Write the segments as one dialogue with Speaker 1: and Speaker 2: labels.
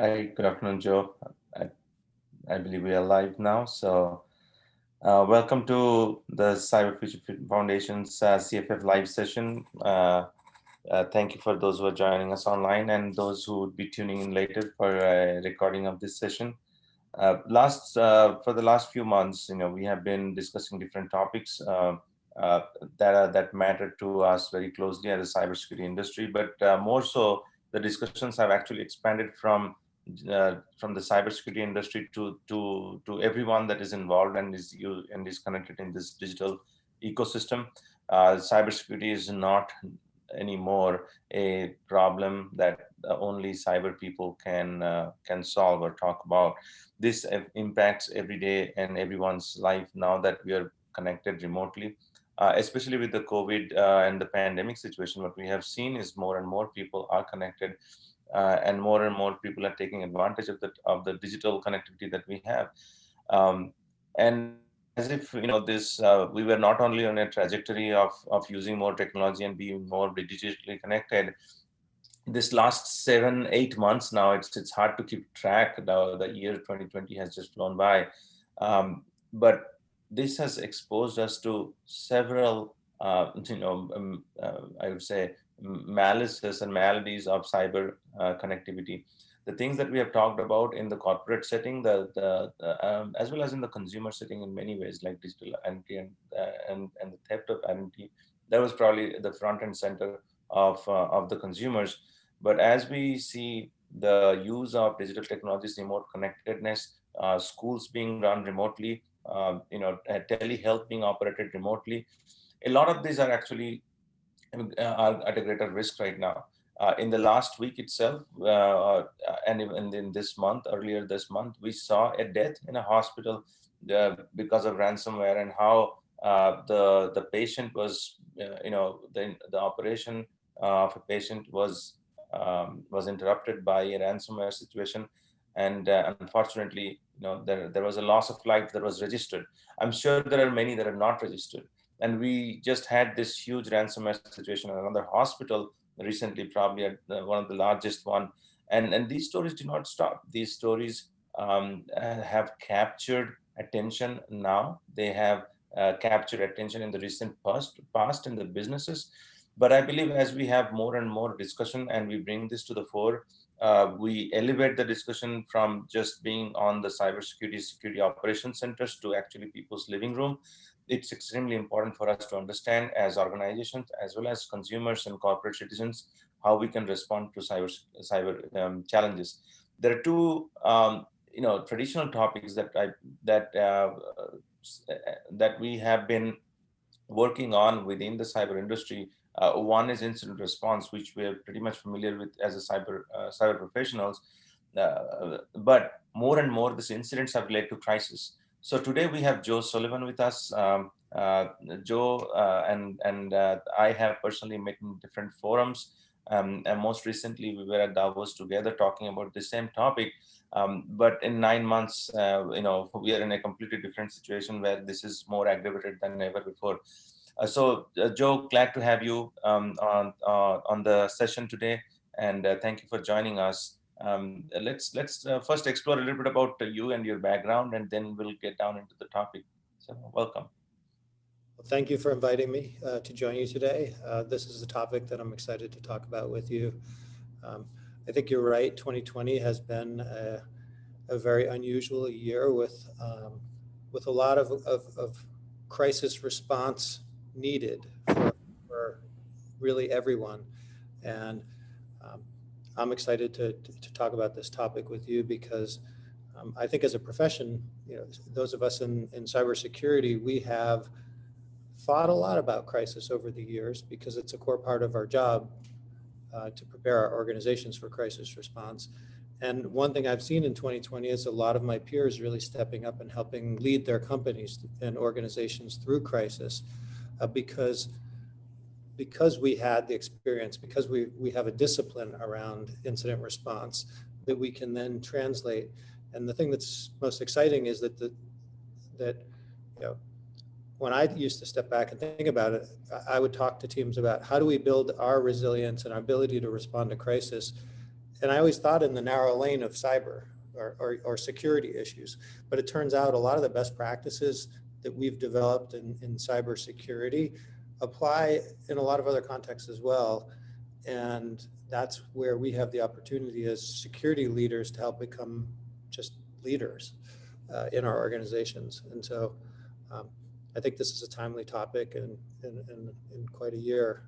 Speaker 1: Hi, good afternoon, Joe. I, I believe we are live now. Welcome to the Cyber Future Foundation's CFF live session. Thank you for those who are joining us online and those who would be tuning in later for a recording of this session. For the last few months, we have been discussing different topics that matter to us very closely as a cybersecurity industry. But more so, the discussions have actually expanded from the cybersecurity industry to everyone that is involved and is connected in this digital ecosystem. Cybersecurity is not anymore a problem that only cyber people can solve or talk about. This impacts every day and everyone's life now that we are connected remotely. Especially with the COVID and the pandemic situation, what we have seen is more and more people are connected, and more people are taking advantage of the digital connectivity that we have. And as if this we were not only on a trajectory of using more technology and being more digitally connected. This last 7-8 months now, it's hard to keep track. The year 2020 has just flown by, but this has exposed us to several I would say malices and maladies of cyber connectivity. The things that we have talked about in the corporate setting, as well as in the consumer setting, in many ways, like digital identity and the theft of identity, that was probably the front and center of the consumers. But as we see the use of digital technologies, remote connectedness, schools being run remotely, telehealth being operated remotely, a lot of these are actually are at a greater risk right now. In the last week itself, and even in this month, earlier this month, we saw a death in a hospital because of ransomware, and how the patient was, the operation of a patient was interrupted by a ransomware situation, and unfortunately, there was a loss of life that was registered. I'm sure there are many that are not registered, and we just had this huge ransomware situation in another hospital recently, probably at one of the largest one. And these stories do not stop. These stories have captured attention now. They have captured attention in the recent past in the businesses. But I believe as we have more and more discussion and we bring this to the fore, we elevate the discussion from just being on the cybersecurity security operations centers to actually people's living room. It's extremely important for us to understand as organizations, as well as consumers and corporate citizens, how we can respond to cyber challenges. There are two traditional topics that we have been working on within the cyber industry. One is incident response, which we're pretty much familiar with as a cyber professionals. But more and more, these incidents are related to crisis. So today we have Joe Sullivan with us. Joe and I have personally met in different forums. And most recently, we were at Davos together talking about the same topic. But in 9 months, we are in a completely different situation where this is more aggravated than ever before. Joe, glad to have you on the session today, and thank you for joining us. Let's first explore a little bit about you and your background, and then we'll get down into the topic. So, welcome.
Speaker 2: Well, thank you for inviting me to join you today. This is a topic that I'm excited to talk about with you. I think you're right. 2020 has been a very unusual year with a lot of crisis response needed for really everyone. And I'm excited to talk about this topic with you because I think as a profession, those of us in cybersecurity, we have thought a lot about crisis over the years because it's a core part of our job to prepare our organizations for crisis response. And one thing I've seen in 2020 is a lot of my peers really stepping up and helping lead their companies and organizations through crisis because we had the experience, because we have a discipline around incident response that we can then translate. And the thing that's most exciting is that when I used to step back and think about it, I would talk to teams about how do we build our resilience and our ability to respond to crisis And I always thought in the narrow lane of cyber or security issues, but it turns out a lot of the best practices that we've developed in cybersecurity apply in a lot of other contexts as well. And that's where we have the opportunity as security leaders to help become just leaders in our organizations. And so I think this is a timely topic in quite a year.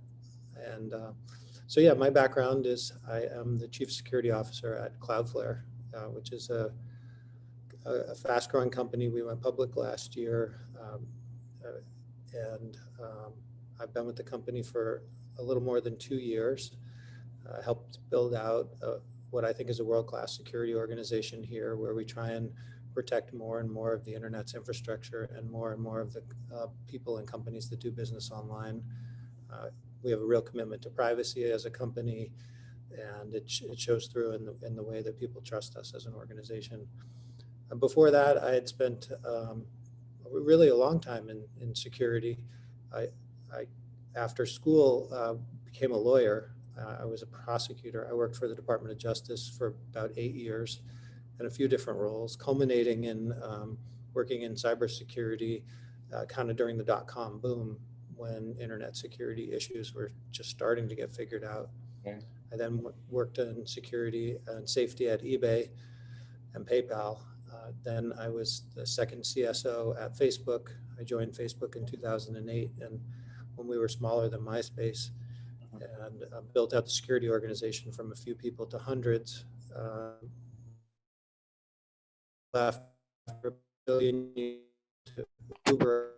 Speaker 2: And so yeah, my background is I am the Chief Security Officer at Cloudflare, which is a fast-growing company. We went public last year, and I've been with the company for a little more than 2 years. Helped build out what I think is a world-class security organization here, where we try and protect more and more of the internet's infrastructure and more of the people and companies that do business online. We have a real commitment to privacy as a company, and it shows through in the way that people trust us as an organization. Before that, I had spent really a long time in security. I after school became a lawyer. I was a prosecutor. I worked for the Department of Justice for about 8 years in a few different roles, culminating in working in cybersecurity kind of during the dot-com boom, when internet security issues were just starting to get figured out.
Speaker 1: Okay.
Speaker 2: I then worked in security and safety at eBay and PayPal. Then I was the second CSO at Facebook. I joined Facebook in 2008, and when we were smaller than MySpace, and built out the security organization from a few people to hundreds. After a billion to Uber,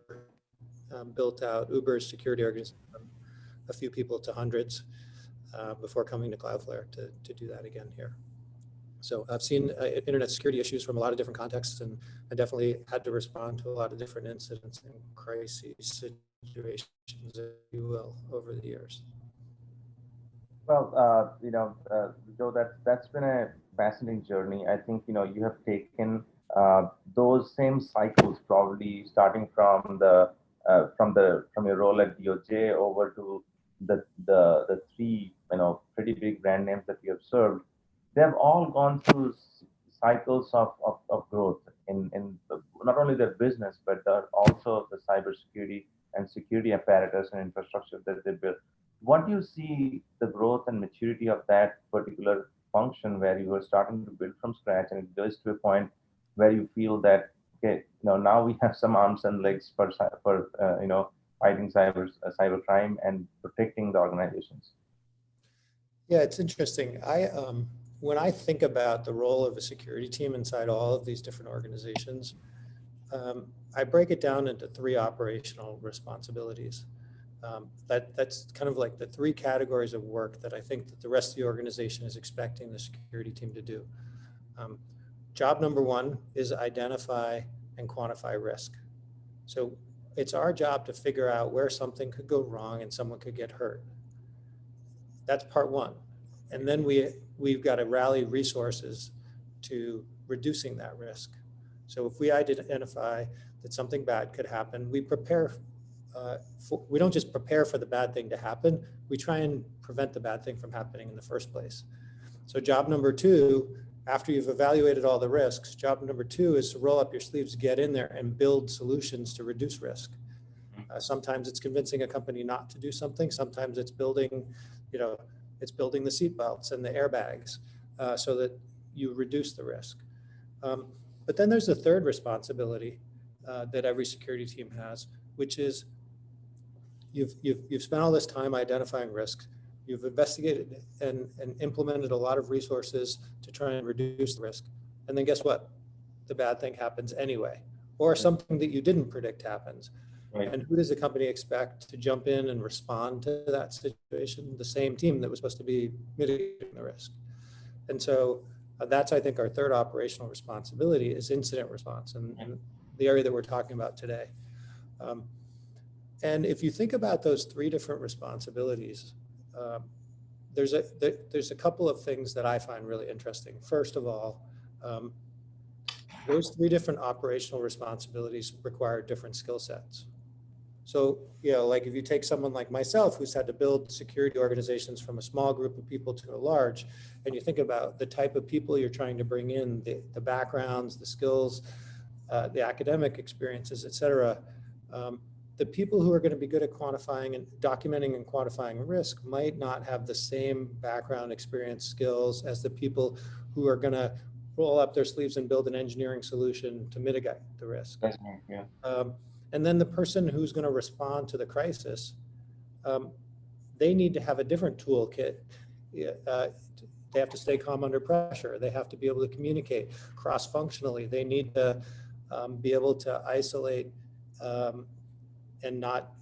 Speaker 2: built out Uber's security organization from a few people to hundreds before coming to Cloudflare to do that again here. So I've seen internet security issues from a lot of different contexts, and I definitely had to respond to a lot of different incidents and crises situations, if you will, over the years.
Speaker 1: Well, Joe, that's been a fascinating journey. I think you have taken those same cycles, probably starting from your role at DOJ over to the three pretty big brand names that you have served. They have all gone through cycles of growth in not only their business, but also the cybersecurity and security apparatus and infrastructure that they built. What do you see the growth and maturity of that particular function, where you were starting to build from scratch, and it goes to a point where you feel that, okay, now we have some arms and legs for fighting cyber crime and protecting the organizations?
Speaker 2: Yeah, it's interesting. When I think about the role of a security team inside all of these different organizations, I break it down into 3 operational responsibilities. That's kind of like the 3 categories of work that I think that the rest of the organization is expecting the security team to do. Job number 1 is identify and quantify risk. So it's our job to figure out where something could go wrong and someone could get hurt. That's part 1. And then we've got to rally resources to reducing that risk. So if we identify that something bad could happen, we prepare. We don't just prepare for the bad thing to happen, we try and prevent the bad thing from happening in the first place. So job number 2, after you've evaluated all the risks, job number 2 is to roll up your sleeves, get in there and build solutions to reduce risk. Sometimes it's convincing a company not to do something. Sometimes it's building, the seatbelts and the airbags so that you reduce the risk. But then there's a third responsibility that every security team has, which is you've spent all this time identifying risks. You've investigated and implemented a lot of resources to try and reduce the risk. And then guess what? The bad thing happens anyway, or something that you didn't predict happens. Right. And who does the company expect to jump in and respond to that situation? The same team that was supposed to be mitigating the risk. And so that's, I think, our third operational responsibility is incident response, and the area that we're talking about today. And if you think about those 3 different responsibilities, there's a couple of things that I find really interesting. First of all, those 3 different operational responsibilities require different skill sets. So, like if you take someone like myself who's had to build security organizations from a small group of people to a large, and you think about the type of people you're trying to bring in, the backgrounds, the skills, the academic experiences, et cetera, the people who are going to be good at quantifying and documenting and quantifying risk might not have the same background, experience, skills as the people who are going to roll up their sleeves and build an engineering solution to mitigate the risk.
Speaker 1: That's right. Yeah.
Speaker 2: And then the person who's going to respond to the crisis, they need to have a different toolkit. They have to stay calm under pressure. They have to be able to communicate cross-functionally. They need to be able to isolate and not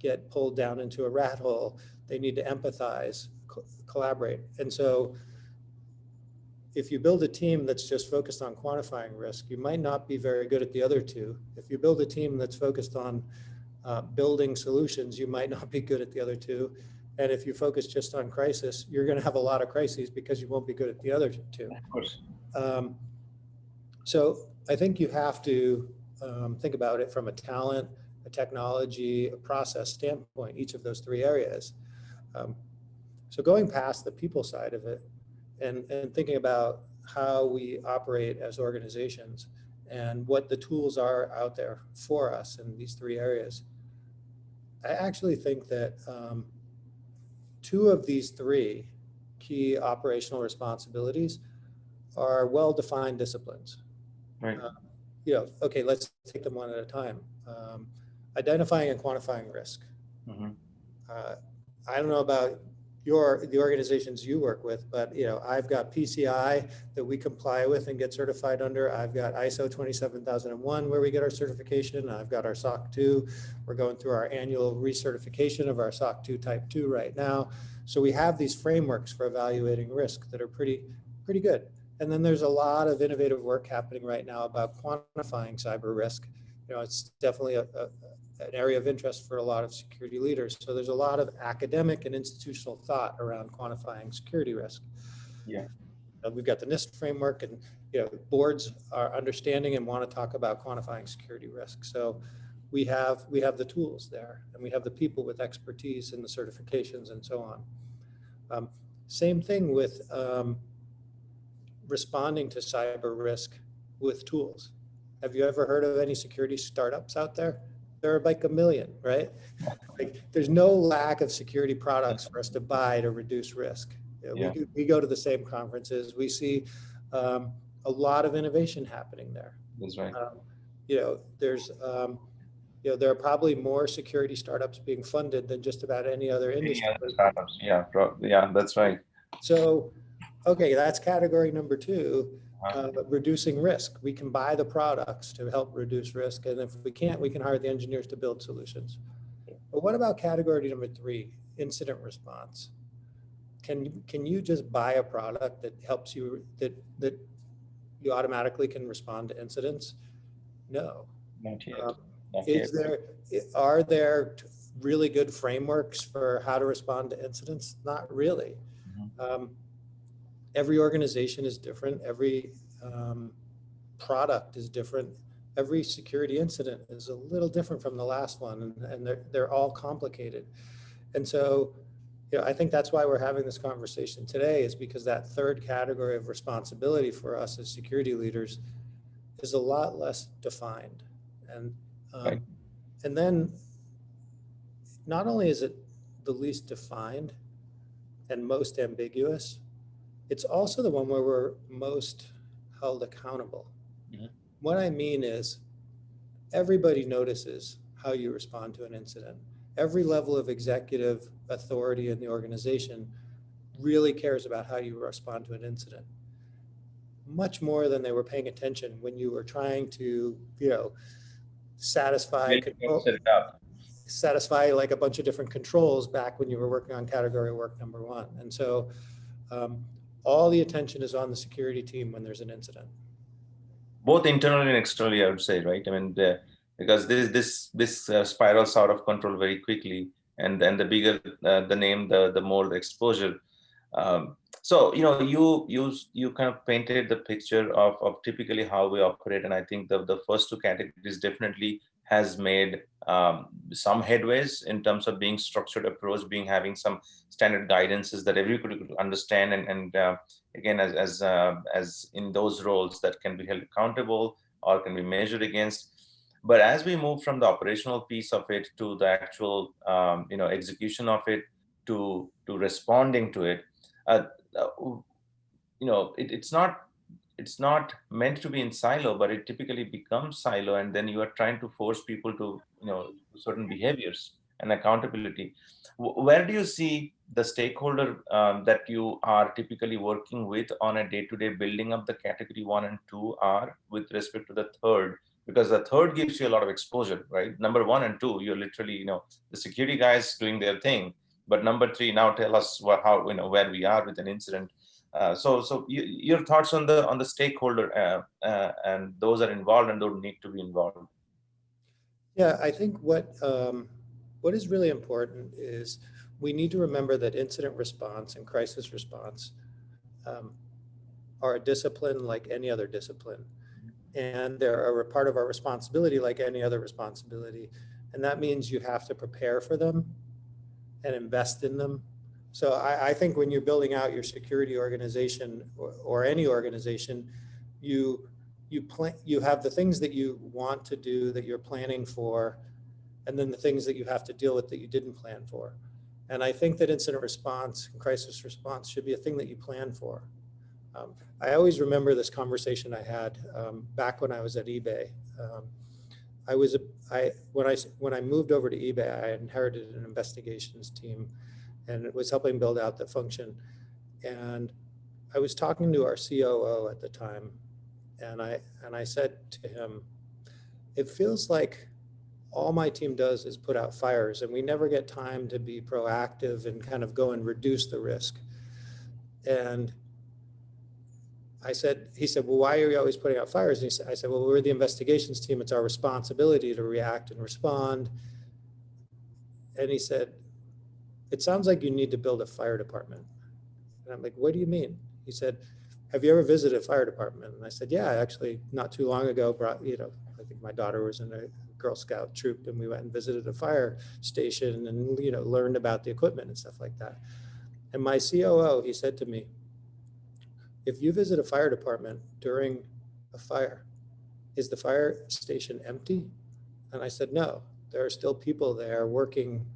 Speaker 2: get pulled down into a rat hole. They need to empathize, collaborate. And so if you build a team that's just focused on quantifying risk, you might not be very good at the other two. If you build a team that's focused on building solutions, you might not be good at the other two. And if you focus just on crisis, you're going to have a lot of crises because you won't be good at the other two.
Speaker 1: Of course.
Speaker 2: So I think you have to think about it from a talent, a technology, a process standpoint, each of those three areas. So going past the people side of it and thinking about how we operate as organizations and what the tools are out there for us in these three areas, I actually think that two of these three key operational responsibilities are well-defined disciplines.
Speaker 1: Right.
Speaker 2: Okay, let's take them one at a time. Identifying and quantifying risk.
Speaker 1: Mm-hmm.
Speaker 2: I don't know about the organizations you work with, but I've got PCI that we comply with and get certified under. I've got ISO 27001 where we get our certification. I've got our SOC 2. We're going through our annual recertification of our SOC 2 Type 2 right now. So we have these frameworks for evaluating risk that are pretty good. And then there's a lot of innovative work happening right now about quantifying cyber risk. It's definitely an area of interest for a lot of security leaders. So there's a lot of academic and institutional thought around quantifying security risk.
Speaker 1: Yeah.
Speaker 2: We've got the NIST framework, and boards are understanding and want to talk about quantifying security risk. So we have the tools there, and we have the people with expertise in the certifications and so on. Same thing with responding to cyber risk with tools. Have you ever heard of any security startups out there? There are like a million, right? Like, there's no lack of security products for us to buy to reduce risk. We go to the same conferences. We see a lot of innovation happening there.
Speaker 1: That's right.
Speaker 2: There are probably more security startups being funded than just about any other industry.
Speaker 1: Any other startups. Yeah, that's right.
Speaker 2: So, okay, that's category number two. Reducing risk. We can buy the products to help reduce risk, and if we can't, we can hire the engineers to build solutions. But what about category number three, incident response? Can you just buy a product that helps you, that you automatically can respond to incidents? No.
Speaker 1: Not yet.
Speaker 2: Are there really good frameworks for how to respond to incidents? Not really. Mm-hmm. Every organization is different. Every product is different. Every security incident is a little different from the last one, and they're all complicated. And so, I think that's why we're having this conversation today, is because that third category of responsibility for us as security leaders is a lot less defined. And
Speaker 1: right.
Speaker 2: And then not only is it the least defined and most ambiguous, it's also the one where we're most held accountable. Mm-hmm. What I mean is, everybody notices how you respond to an incident. Every level of executive authority in the organization really cares about how you respond to an incident, much more than they were paying attention when you were trying to, satisfy like a bunch of different controls back when you were working on category work number one. And so all the attention is on the security team when there's an incident.
Speaker 1: Both internally and externally, I would say, right? I mean, because this spirals out of control very quickly, and then the bigger the name, the more the exposure. So you kind of painted the picture of typically how we operate, and I think the first two categories definitely has made some headways in terms of being structured approach, having some standard guidances that everybody could understand, and again, as in those roles that can be held accountable or can be measured against. But as we move from the operational piece of it to the actual execution of it, to responding to it, uh, uh, it's not meant to be in silo, but it typically becomes silo, and then you are trying to force people to certain behaviors and accountability. Where do you see the stakeholder that you are typically working with on a day-to-day building up the category 1 and 2 are with respect to the third? Because the third gives you a lot of exposure, right? Number 1 and 2, you're literally, the security guys doing their thing, but number 3, now tell us how, where we are with an incident. So your thoughts on the stakeholder and those are involved and those need to be involved.
Speaker 2: Yeah, I think what is really important is we need to remember that incident response and crisis response um, are a discipline like any other discipline. And they're a part of our responsibility like any other responsibility. And that means you have to prepare for them and invest in them. So I think when you're building out your security organization or any organization, you have the things that you want to do that you're planning for, and then the things that you have to deal with that you didn't plan for. And I think that incident response and crisis response should be a thing that you plan for. I always remember this conversation I had back when I was at eBay. When I moved over to eBay, I inherited an investigations team, and it was helping build out the function. And I was talking to our COO at the time, and I said to him, "It feels like all my team does is put out fires, and we never get time to be proactive and kind of go and reduce the risk." And he said, "Well, why are we always putting out fires?" And I said, "Well, we're the investigations team. It's our responsibility to react and respond." And he said, "It sounds like you need to build a fire department." And I'm like, "What do you mean?" He said, "Have you ever visited a fire department?" And I said, "Yeah, actually not too long ago, I think my daughter was in a Girl Scout troop, and we went and visited a fire station and, learned about the equipment and stuff like that." And my COO, he said to me, "If you visit a fire department during a fire, is the fire station empty?" And I said, "No, there are still people there working,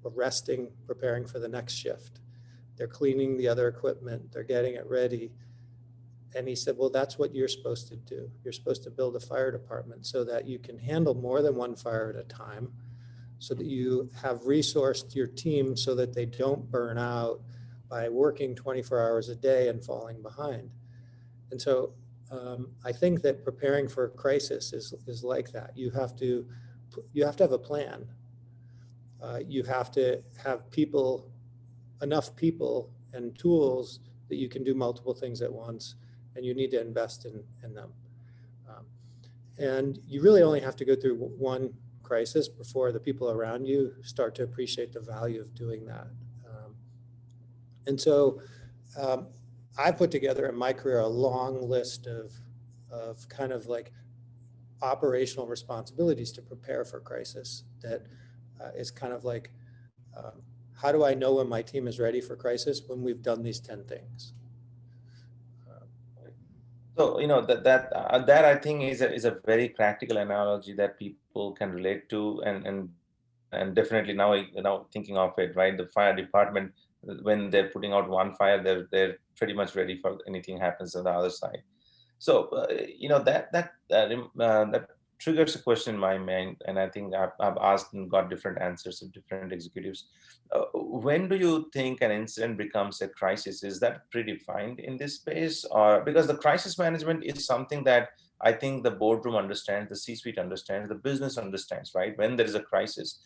Speaker 2: resting, preparing for the next shift. They're cleaning the other equipment, they're getting it ready." And he said, "Well, that's what you're supposed to do. You're supposed to build a fire department so that you can handle more than one fire at a time, so that you have resourced your team so that they don't burn out by working 24 hours a day and falling behind." And so I think that preparing for a crisis is like that. You have to have a plan. You have to have enough people and tools that you can do multiple things at once, and you need to invest in them. And you really only have to go through one crisis before the people around you start to appreciate the value of doing that. And so I put together in my career a long list of kind of like operational responsibilities to prepare for crisis that is kind of like, how do I know when my team is ready for crisis? When we've done these 10 things.
Speaker 1: So that I think is a very practical analogy that people can relate to, and definitely now thinking of it, right? The fire department, when they're putting out one fire, they're pretty much ready for anything happens on the other side. So that triggers a question in my mind, and I think I've asked and got different answers of different executives. When do you think an incident becomes a crisis? Is that predefined in this space, or because the crisis management is something that I think the boardroom understands, the C-suite understands, the business understands, right? When there is a crisis.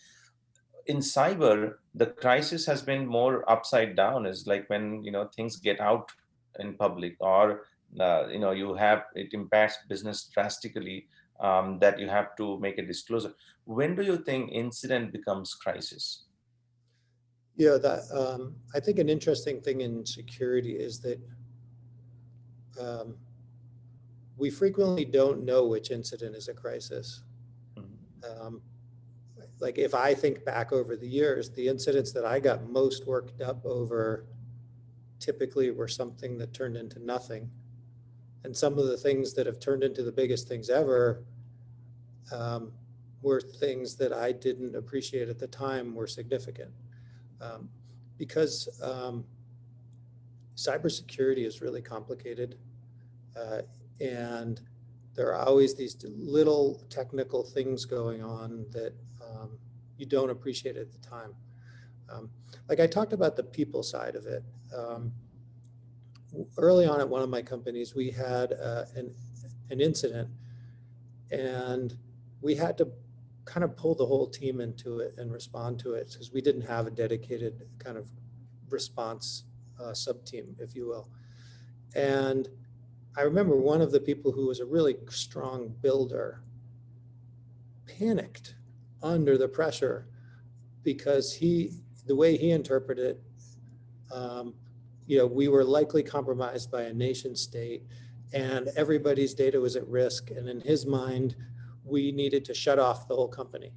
Speaker 1: In cyber, the crisis has been more upside down. Is like when things get out in public, or it impacts business drastically, that you have to make a disclosure. When do you think incident becomes crisis?
Speaker 2: Yeah, I think an interesting thing in security is that we frequently don't know which incident is a crisis.
Speaker 1: Mhm.
Speaker 2: Um, like if I think back over the years, the incidents that I got most worked up over typically were something that turned into nothing. And some of the things that have turned into the biggest things ever were things that I didn't appreciate at the time were significant. Because cybersecurity is really complicated. And there are always these little technical things going on that you don't appreciate at the time. Like I talked about the people side of it. Early on at one of my companies, we had an incident, and we had to kind of pull the whole team into it and respond to it because we didn't have a dedicated kind of response sub-team, if you will. And I remember one of the people who was a really strong builder panicked under the pressure because the way he interpreted it, we were likely compromised by a nation state and everybody's data was at risk. And in his mind, we needed to shut off the whole company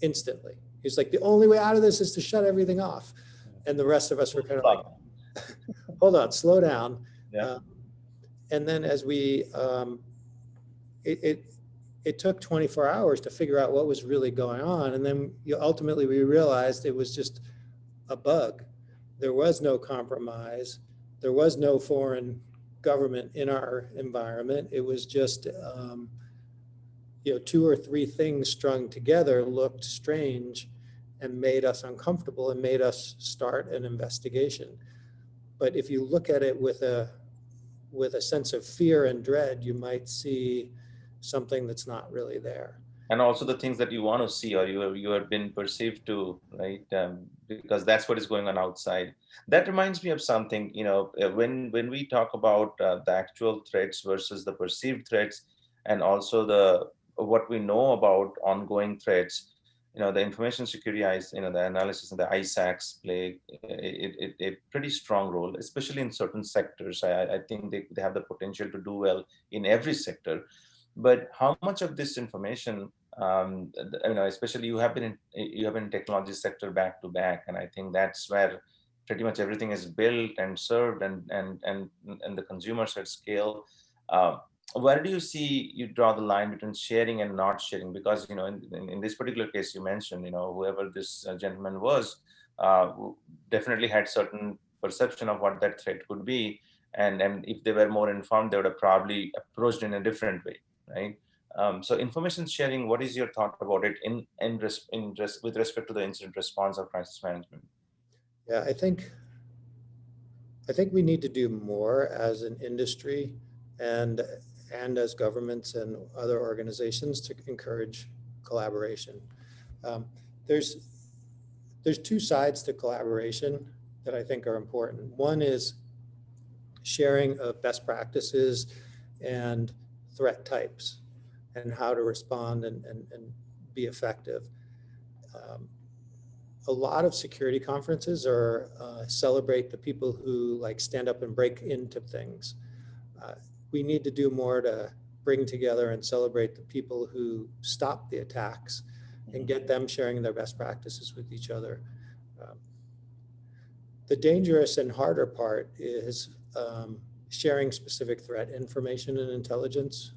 Speaker 2: instantly. He's like, the only way out of this is to shut everything off. And the rest of us were kind of like, hold on, slow down.
Speaker 1: Yeah.
Speaker 2: And then as we, it took 24 hours to figure out what was really going on. And then ultimately we realized it was just a bug. There was no compromise. There was no foreign government in our environment. It was just, 2 or 3 things strung together looked strange and made us uncomfortable and made us start an investigation. But if you look at it with a sense of fear and dread, you might see something that's not really there.
Speaker 1: And also the things that you want to see or you have been perceived to, right? Because that's what is going on outside. That reminds me of something, when we talk about the actual threats versus the perceived threats, and also what we know about ongoing threats, the information security, the analysis and the ISACs play a pretty strong role, especially in certain sectors. I think they have the potential to do well in every sector. But how much of this information, especially you have been in technology sector back to back, and I think that's where pretty much everything is built and served and the consumers at scale. Where do you draw the line between sharing and not sharing? Because in this particular case you mentioned, whoever this gentleman was definitely had certain perception of what that threat could be, and if they were more informed, they would have probably approached in a different way, right? So information sharing, what is your thought about it with respect to the incident response or crisis management?
Speaker 2: Yeah, I think we need to do more as an industry and as governments and other organizations to encourage collaboration. There's 2 sides to collaboration that I think are important. One is sharing of best practices and threat types and how to respond and be effective. A lot of security conferences celebrate the people who stand up and break into things. We need to do more to bring together and celebrate the people who stop the attacks and get them sharing their best practices with each other. The dangerous and harder part is sharing specific threat information and intelligence.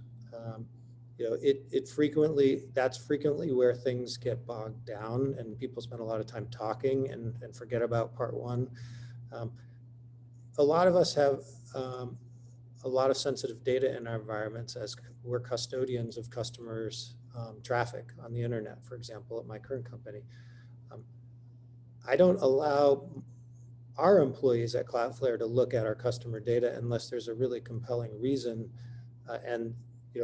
Speaker 2: That's frequently where things get bogged down and people spend a lot of time talking and forget about part 1. A lot of us have a lot of sensitive data in our environments as we're custodians of customers' traffic on the internet, for example, at my current company. I don't allow our employees at Cloudflare to look at our customer data unless there's a really compelling reason. And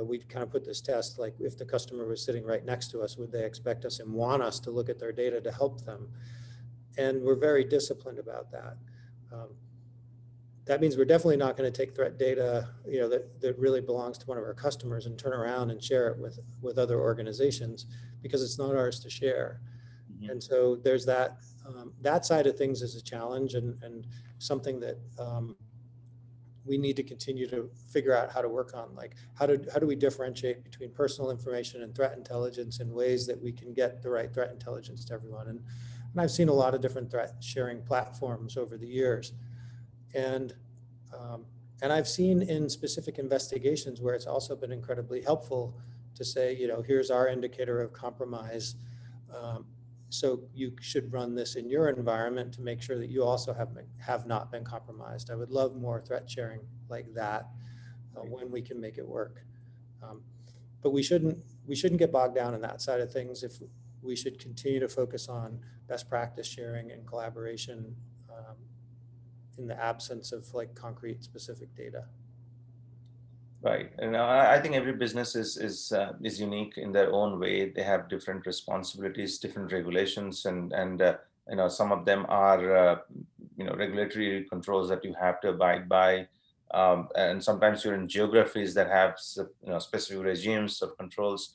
Speaker 2: we kind of put this test, like if the customer was sitting right next to us, would they expect us and want us to look at their data to help them? And we're very disciplined about that. That means we're definitely not going to take threat data, that really belongs to one of our customers and turn around and share it with other organizations because it's not ours to share. Mm-hmm. And so there's that side of things is a challenge and something that we need to continue to figure out how to work on, like, how do we differentiate between personal information and threat intelligence in ways that we can get the right threat intelligence to everyone. And I've seen a lot of different threat sharing platforms over the years. And I've seen in specific investigations where it's also been incredibly helpful to say, here's our indicator of compromise. So you should run this in your environment to make sure that you also have not been compromised. I would love more threat sharing like that when we can make it work. But we shouldn't get bogged down in that side of things. If we should continue to focus on best practice sharing and collaboration in the absence of like concrete specific data.
Speaker 1: Right, and I think every business is unique in their own way. They have different responsibilities, different regulations, and some of them are regulatory controls that you have to abide by, and sometimes you're in geographies that have specific regimes of controls,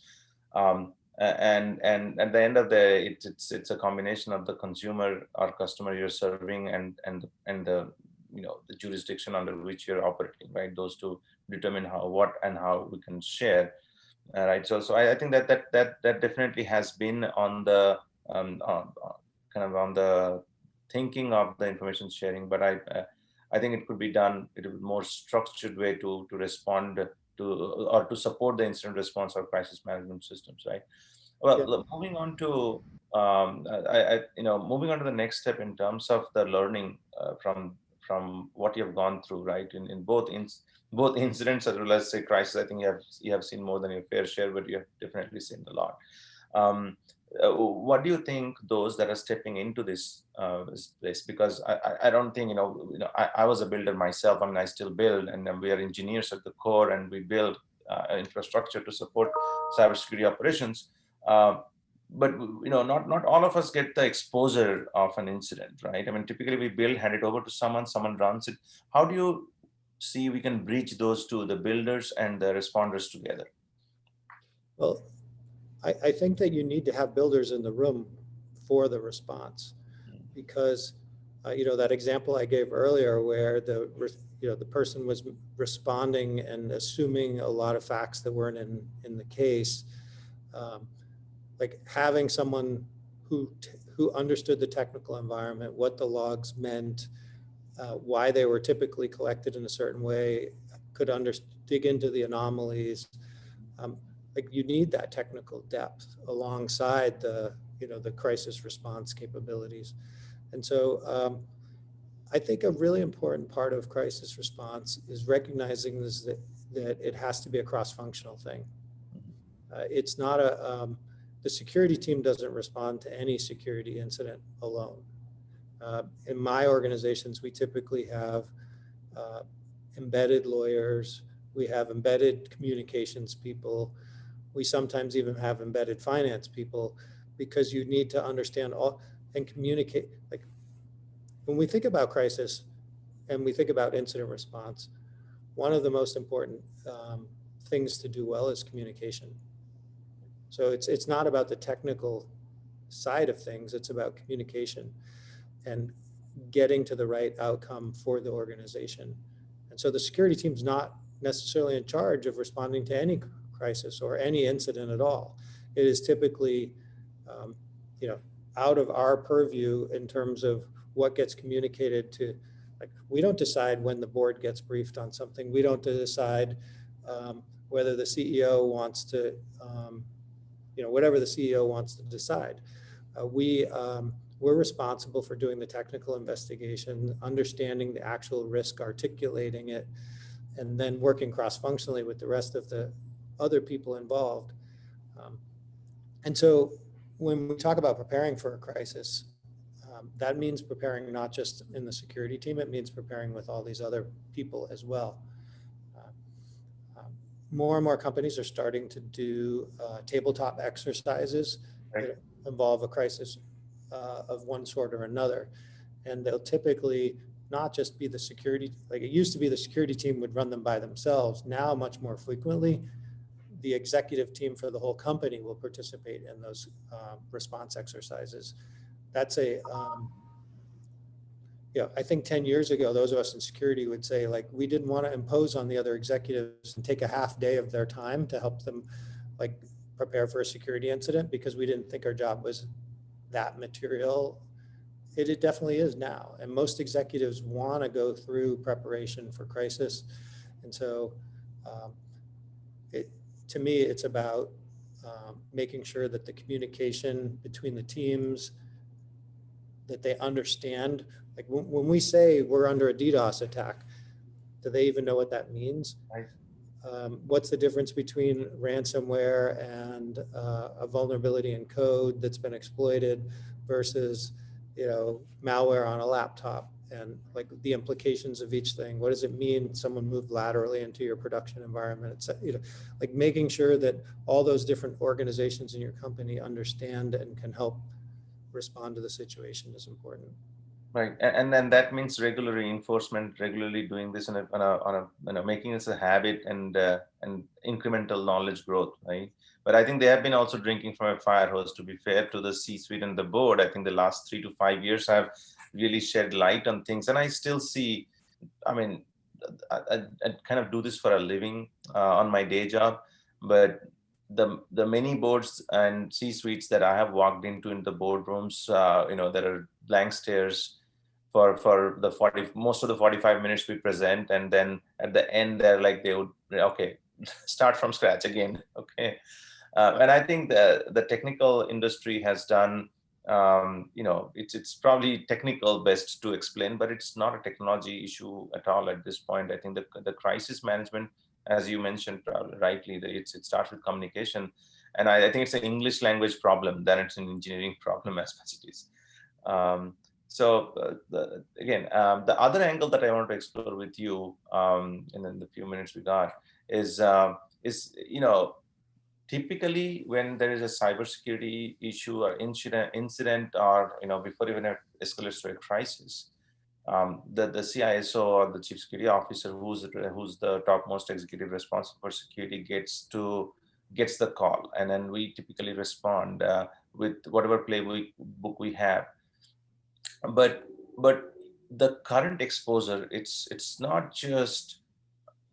Speaker 1: and at the end of the day, it's a combination of the consumer or customer you're serving and the the jurisdiction under which you're operating, right? Those two determine what and how we can share, right? So I think that definitely has been on the kind of on the thinking of the information sharing, but I think it could be done in a more structured way to respond to or to support the incident response or crisis management systems, right? Well,
Speaker 2: Yeah.
Speaker 1: moving on to moving on to the next step in terms of the learning from what you have gone through, right? In both incidents as well as say crisis. I think you have seen more than your fair share, but you have definitely seen a lot. What do you think those that are stepping into this space? Because I don't think I was a builder myself. I mean, I still build, and we are engineers at the core, and we build infrastructure to support cybersecurity operations. But not all of us get the exposure of an incident, right? I mean, typically we build, hand it over to someone runs it. How do you see we can bridge those two, the builders and the responders together?
Speaker 2: Well, I think that you need to have builders in the room for the response, because that example I gave earlier where the person was responding and assuming a lot of facts that weren't in the case. Like having someone who understood the technical environment, what the logs meant, why they were typically collected in a certain way, could dig into the anomalies. Like you need that technical depth alongside the crisis response capabilities. And so I think a really important part of crisis response is recognizing that it has to be a cross-functional thing. It's not the security team doesn't respond to any security incident alone. In my organizations, we typically have embedded lawyers, we have embedded communications people, we sometimes even have embedded finance people, because you need to understand all and communicate. Like when we think about crisis and we think about incident response, one of the most important things to do well is communication. So it's not about the technical side of things, it's about communication and getting to the right outcome for the organization. And so the security team's not necessarily in charge of responding to any crisis or any incident at all. It is typically out of our purview in terms of what gets communicated to, like, we don't decide when the board gets briefed on something. We don't decide whether the CEO wants to, whatever the CEO wants to decide. We're responsible for doing the technical investigation, understanding the actual risk, articulating it, and then working cross-functionally with the rest of the other people involved. And so when we talk about preparing for a crisis, that means preparing not just in the security team, it means preparing with all these other people as well. More and more companies are starting to do tabletop exercises that involve a crisis of one sort or another. And they'll typically not just be the security, like it used to be the security team would run them by themselves. Now, much more frequently, the executive team for the whole company will participate in those response exercises. That's I think 10 years ago, those of us in security would say, like, we didn't want to impose on the other executives and take a half day of their time to help them like prepare for a security incident because we didn't think our job was that material. It definitely is now. And most executives want to go through preparation for crisis. And so to me, it's about making sure that the communication between the teams, that they understand, like when we say we're under a DDoS attack, do they even know what that means?
Speaker 1: Right.
Speaker 2: What's the difference between ransomware and a vulnerability in code that's been exploited versus, malware on a laptop, and like the implications of each thing? What does it mean someone moved laterally into your production environment? It's, like making sure that all those different organizations in your company understand and can help respond to the situation is important.
Speaker 1: Right, and then that means regular reinforcement, regularly doing this making this a habit, and incremental knowledge growth, right? But I think they have been also drinking from a fire hose. To be fair to the C-suite and the board, I think the last 3 to 5 years have really shed light on things, and I still see. I mean, I kind of do this for a living on my day job, but the many boards and C-suites that I have walked into in the boardrooms, there are blank stares for the most of the 45 minutes we present, and then at the end they're like, they would, okay, start from scratch again. Okay. And I think the technical industry has done, it's probably technical best to explain, but it's not a technology issue at all at this point. I think the crisis management, as you mentioned rightly, it starts with communication, and I think it's an English language problem than it's an engineering problem as much it is. The other angle that I want to explore with you, in the few minutes we got, is typically when there is a cybersecurity issue or incident, or before even it escalates to a crisis, the CISO or the chief security officer, who's the topmost executive responsible for security, gets the call, and then we typically respond with whatever playbook we have. But the current exposure, it's not just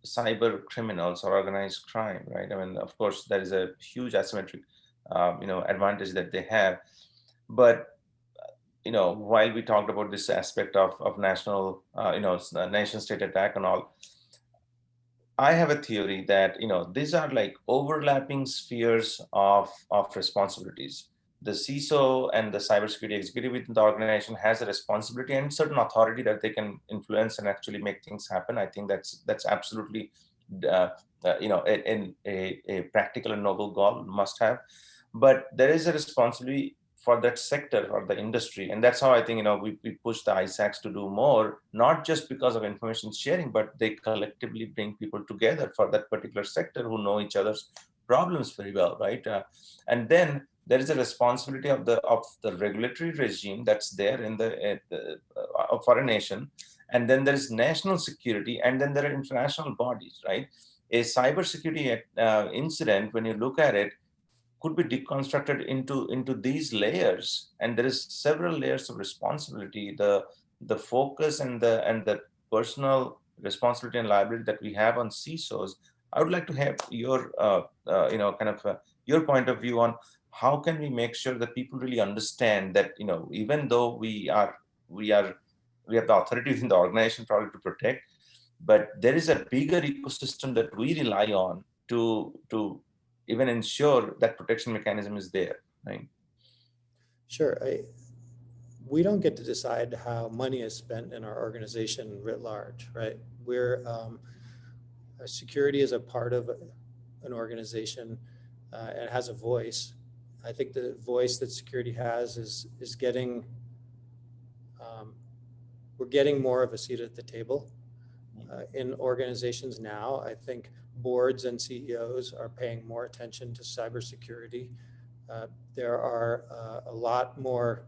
Speaker 1: cyber criminals or organized crime, right? I mean, of course, there is a huge asymmetric, advantage that they have. But while we talked about this aspect of national, nation state attack and all, I have a theory that these are like overlapping spheres of responsibilities. The CISO and the cybersecurity executive within the organization has a responsibility and certain authority that they can influence and actually make things happen. I think that's absolutely a practical and noble goal must have. But there is a responsibility for that sector or the industry, and that's how I think we push the ISACs to do more, not just because of information sharing, but they collectively bring people together for that particular sector who know each other's problems very well, right? And then there is a responsibility of the regulatory regime that's there for a nation, and then there is national security, and then there are international bodies, right? A cybersecurity incident, when you look at it, could be deconstructed into these layers, and there is several layers of responsibility. The focus and the personal responsibility and liability that we have on CISOs. I would like to have your your point of view on how can we make sure that people really understand that even though we have the authority within the organization probably to protect, but there is a bigger ecosystem that we rely on to even ensure that protection mechanism is there, right?
Speaker 2: Sure. We don't get to decide how money is spent in our organization writ large, right? Security is a part of an organization, and it has a voice. I think the voice that security has is getting, we're getting more of a seat at the table in organizations now. I think boards and CEOs are paying more attention to cybersecurity. There are a lot more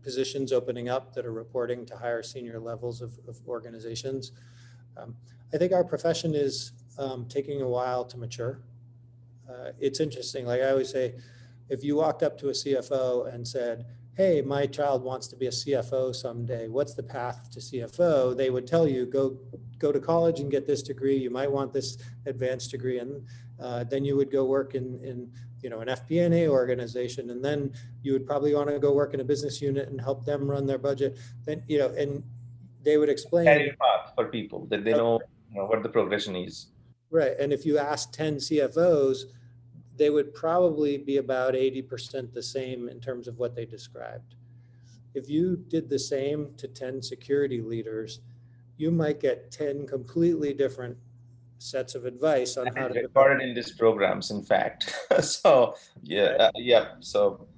Speaker 2: positions opening up that are reporting to higher senior levels of organizations. I think our profession is taking a while to mature. It's interesting. Like I always say, if you walked up to a CFO and said, hey, my child wants to be a CFO someday. What's the path to CFO? They would tell you, go to college and get this degree. You might want this advanced degree, and then you would go work in an FP&A organization, and then you would probably want to go work in a business unit and help them run their budget. Then and they would explain
Speaker 1: Career path for people that they know, what the progression is.
Speaker 2: right. And if you ask 10 CFOs, they would probably be about 80% the same in terms of what they described. If you did the same to 10 security leaders, you might get 10 completely different sets of advice on how to develop.
Speaker 1: Recorded in these programs, in fact. So yeah. So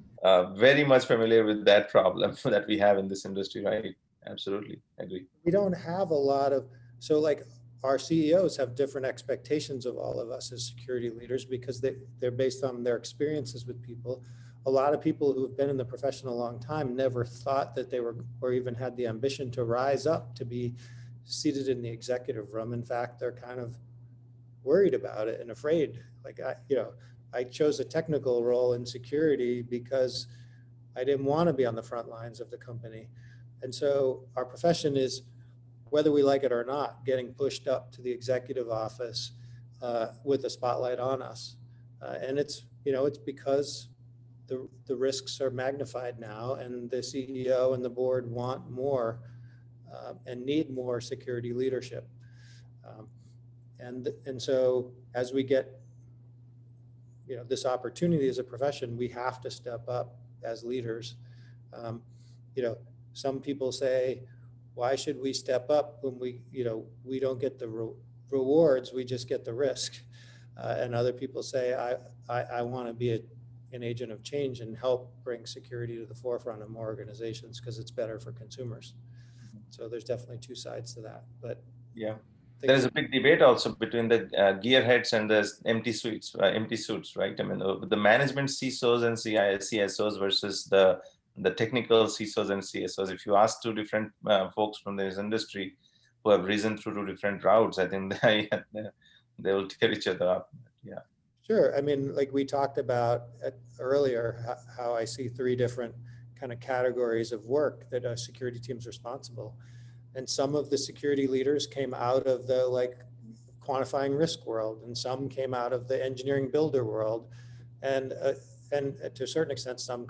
Speaker 1: very much familiar with that problem that we have in this industry, right? Absolutely, agree.
Speaker 2: We don't have a lot of, so like our CEOs have different expectations of all of us as security leaders because they're based on their experiences with people. A lot of people who have been in the profession a long time never thought that they were, or even had the ambition to rise up to be seated in the executive room. In fact, they're kind of worried about it and afraid. Like I chose a technical role in security because I didn't want to be on the front lines of the company. And so our profession is, whether we like it or not, getting pushed up to the executive office with a spotlight on us. And it's because the risks are magnified now, and the CEO and the board want more and need more security leadership. And so as we get this opportunity as a profession, we have to step up as leaders. Some people say, why should we step up when we don't get the rewards, we just get the risk? And other people say, I want to be an agent of change and help bring security to the forefront of more organizations because it's better for consumers. So there's definitely two sides to that. But
Speaker 1: yeah, there is a big debate also between the gearheads and the empty suits, right? I mean, the management CISOs and CSOs versus the technical CISOs and CSOs. If you ask two different folks from this industry who have risen through two different routes, I think they will tear each other up. Yeah.
Speaker 2: Sure. I mean, like we talked about earlier, how I see three different kind of categories of work that a security team is responsible. And some of the security leaders came out of the quantifying risk world, and some came out of the engineering builder world. And to a certain extent, some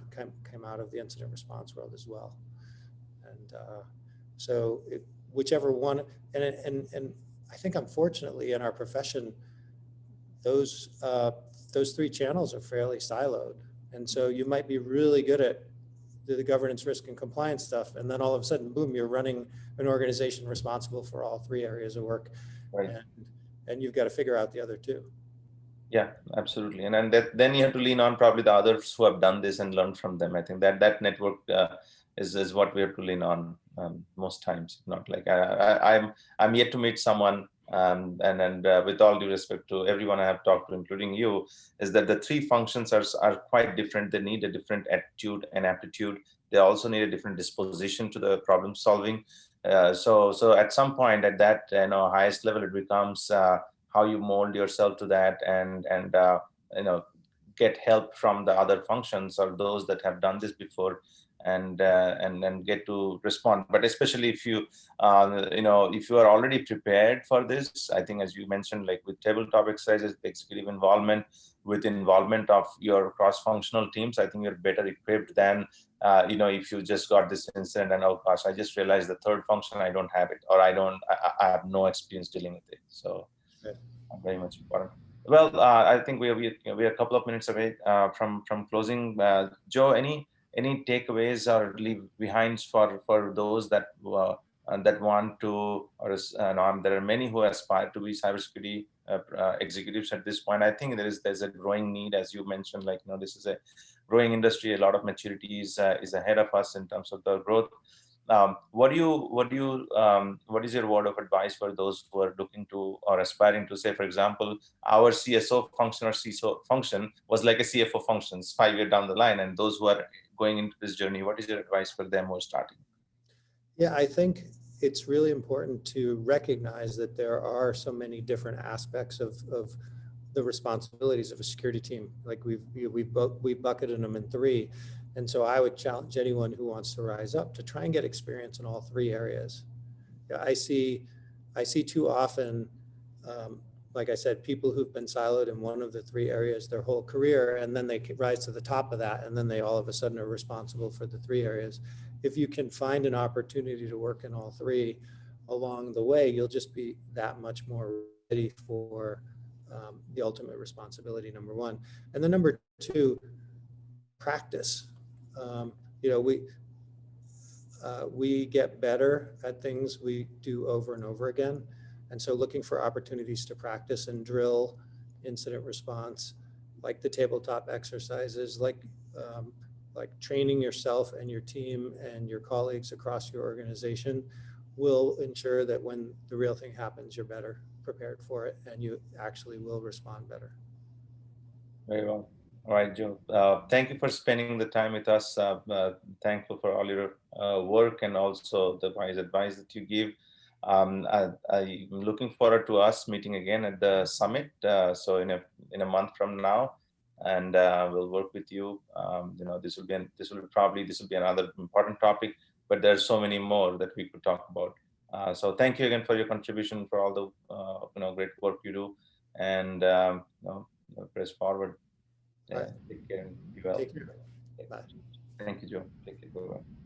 Speaker 2: came out of the incident response world as well. And so whichever one, and I think unfortunately in our profession, those three channels are fairly siloed. And so you might be really good at the governance, risk, and compliance stuff, and then all of a sudden, boom, you're running an organization responsible for all three areas of work.
Speaker 1: Right.
Speaker 2: And you've got to figure out the other two.
Speaker 1: Yeah, absolutely. And then you have to lean on probably the others who have done this and learn from them. I think that network is what we have to lean on most times. Not like I'm yet to meet someone, and with all due respect to everyone I have talked to, including you, is that the three functions are quite different. They need a different attitude and aptitude. They also need a different disposition to the problem solving. So at some point at that highest level, it becomes how you mold yourself to that and get help from the other functions or those that have done this before and get to respond. But especially if you if you are already prepared for this, I think as you mentioned, like with tabletop exercises, executive involvement, with involvement of your cross-functional teams, I think you're better equipped than if you just got this incident and, oh gosh, I just realized the third function, I don't have it, or I have no experience dealing with it. So very much important. Well, I think we're a couple of minutes away from closing. Joe, any takeaways or leave behinds for those that want to, or there are many who aspire to be cybersecurity executives at this point. I think there's a growing need, as you mentioned. This is a growing industry. A lot of maturity is ahead of us in terms of the growth. What is your word of advice for those who are looking to or aspiring to, say, for example, our CSO function or CISO function was like a CFO functions 5 years down the line, and those who are going into this journey, what is your advice for them who are starting?
Speaker 2: Yeah, I think it's really important to recognize that there are so many different aspects of the responsibilities of a security team. Like we bucketed them in three. And so I would challenge anyone who wants to rise up to try and get experience in all three areas. Yeah, I see too often, like I said, people who've been siloed in one of the three areas their whole career, and then they rise to the top of that, and then they all of a sudden are responsible for the three areas. If you can find an opportunity to work in all three along the way, you'll just be that much more ready for the ultimate responsibility, number one. And then number two, practice. You know, we get better at things we do over and over again. And so looking for opportunities to practice and drill incident response, like the tabletop exercises, like training yourself and your team and your colleagues across your organization will ensure that when the real thing happens, you're better prepared for it and you actually will respond better.
Speaker 1: Very well. All right, Joe. Thank you for spending the time with us. Thankful for all your work and also the wise advice that you give. I'm looking forward to us meeting again at the summit. So in a month from now, and we'll work with you. You know, this will be another important topic, but there's so many more that we could talk about. So thank you again for your contribution, for all the great work you do, and press forward. Yeah,
Speaker 2: All right.
Speaker 1: take care and be well.
Speaker 2: Take care. Bye.
Speaker 1: Thank you, Joe. Take care. Bye-bye.